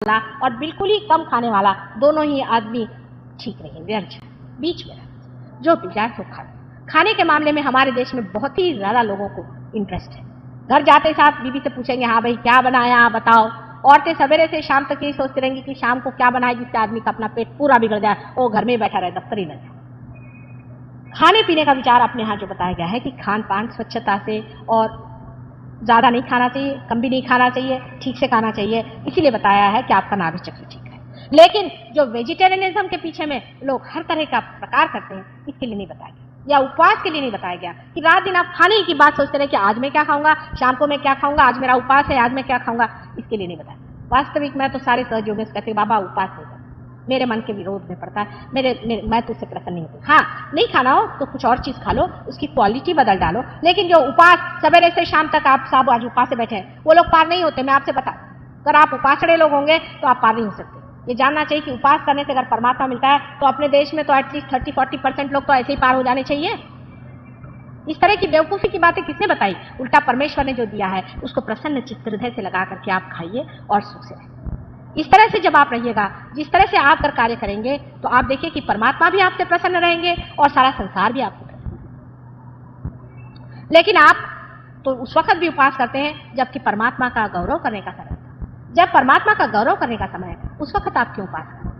वाला और बिल्कुल ही कम खाने वाला, दोनों ही आदमी ठीक नहीं, व्यर्थ बीच में जो पी जाए तो खाने के मामले में हमारे देश में बहुत ही ज्यादा लोगों को इंटरेस्ट है। घर जाते साथ बीवी से पूछेंगे, हाँ भाई क्या बनाया बताओ। औरतें सवेरे से शाम तक यही सोचती रहेंगी कि शाम को क्या बनाए जिससे आदमी का अपना पेट पूरा बिगड़ जाए, वो घर में ही बैठा रहे, दफ्तर ही न जाए। खाने पीने का विचार अपने यहाँ जो बताया गया है कि खान पान स्वच्छता से, और ज्यादा नहीं खाना चाहिए, कम भी नहीं खाना चाहिए, ठीक से खाना चाहिए, इसीलिए बताया है कि आपका नाभि चक्र ठीक है। लेकिन जो वेजिटेरियनिज्म के पीछे में लोग हर तरह का प्रकार करते हैं, इसके लिए नहीं बताया गया, या उपवास के लिए नहीं बताया गया कि रात दिन आप खाने की बात सोचते रहे कि आज मैं क्या खाऊंगा, शाम को मैं क्या खाऊंगा, आज मेरा उपवास है, आज मैं क्या खाऊंगा, इसके लिए नहीं बताया। वास्तविक में तो सारे सहयोगी कहते बाबा उपवास नहीं कर, मेरे मन के विरोध में पड़ता है, मैं तुझसे प्रसन्न नहीं होती। हाँ, नहीं खाना हो तो कुछ और चीज खा लो, उसकी क्वालिटी बदल डालो, लेकिन जो उपास सवेरे से शाम तक आप सब आज उपास से बैठे हैं, वो लोग पार नहीं होते। मैं आपसे बता, अगर आप उपासड़े लोग होंगे तो आप पार नहीं हो सकते। ये जानना चाहिए कि उपास करने से अगर परमात्मा मिलता है तो अपने देश में तो एटलीस्ट 30-40% लोग तो ऐसे ही पार हो जाने चाहिए। इस तरह की बेवकूफी की बातें किसने बताई? उल्टा परमेश्वर ने जो दिया है उसको प्रसन्न चित्त हृदय से लगा करके आप खाइए और सुख से रहिए। इस तरह से जब आप रहिएगा, जिस तरह से आप कर कार्य करेंगे, तो आप देखिए कि परमात्मा भी आपसे प्रसन्न रहेंगे और सारा संसार भी आपसे प्रसन्न। लेकिन आप तो उस वक्त भी उपवास करते हैं जबकि परमात्मा का गौरव करने का समय है। जब परमात्मा का गौरव करने का समय है, उस वक्त आप क्यों उपवास करें?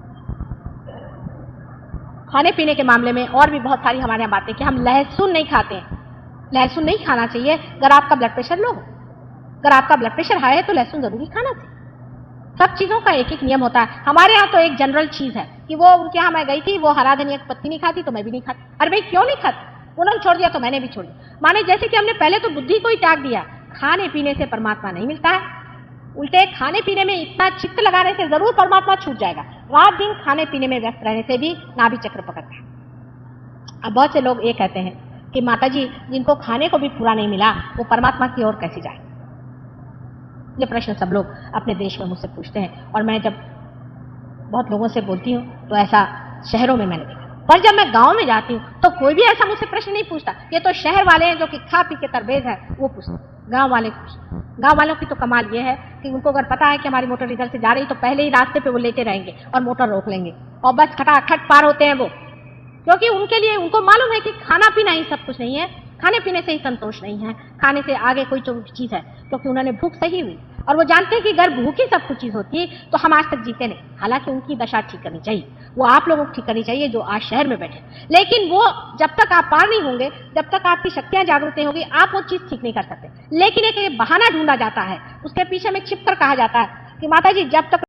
खाने पीने के मामले में और भी बहुत सारी हमारे यहाँ बातें कि हम लहसुन नहीं खाते हैं। लहसुन नहीं खाना चाहिए अगर आपका ब्लड प्रेशर लो हो। अगर आपका ब्लड प्रेशर हाई है तो लहसुन जरूरी खाना चाहिए। सब चीजों का एक एक नियम होता है। हमारे यहाँ तो एक जनरल चीज है कि वो उनके यहाँ मैं गई थी, वो हरा धनिया की पत्ती नहीं खाती तो मैं भी नहीं खाती। अरे भाई क्यों नहीं खाती? उन्होंने छोड़ दिया तो मैंने भी छोड़ दिया। माने जैसे कि हमने पहले तो बुद्धि को ही त्याग दिया। खाने पीने से परमात्मा नहीं मिलता है, उल्टे खाने पीने में इतना चित्त लगाने से जरूर परमात्मा छूट जाएगा। रात दिन खाने पीने में व्यस्त रहने से भी नाभि चक्र पकड़ता है। अब बहुत से लोग ये कहते हैं कि माता जी जिनको खाने को भी पूरा नहीं मिला वो परमात्मा की ओर कैसे जाए? ये प्रश्न सब लोग अपने देश में मुझसे पूछते हैं और मैं जब बहुत लोगों से बोलती हूँ तो ऐसा शहरों में मैंने देखा, पर जब मैं गांव में जाती हूँ तो कोई भी ऐसा मुझसे प्रश्न नहीं पूछता। ये तो शहर वाले हैं जो कि खा पी के तरबेज है, वो पूछते। गांव वालों की तो कमाल ये है कि उनको अगर पता है कि हमारी मोटर इधर से जा रही तो पहले ही रास्ते पे वो लेते रहेंगे और मोटर रोक लेंगे और बस खटाखट पार होते हैं वो, क्योंकि उनके लिए उनको मालूम है कि खाना पीना ही सब कुछ नहीं है, खाने पीने से ही संतोष नहीं है, खाने से आगे कोई चीज है, क्योंकि उन्होंने भूख सही हुई और वो जानते हैं कि अगर भूखी सब कुछ चीज होती तो हम आज तक जीते नहीं। हालांकि उनकी दशा ठीक करनी चाहिए, वो आप लोगों को ठीक करनी चाहिए जो आज शहर में बैठे, लेकिन वो जब तक आप पार नहीं होंगे, जब तक आपकी शक्तियां जागृत नहीं होगी, आप वो चीज ठीक नहीं कर सकते। लेकिन एक बहाना ढूंढा जाता है, उसके पीछे में छिप कर कहा जाता है कि माता जी जब तक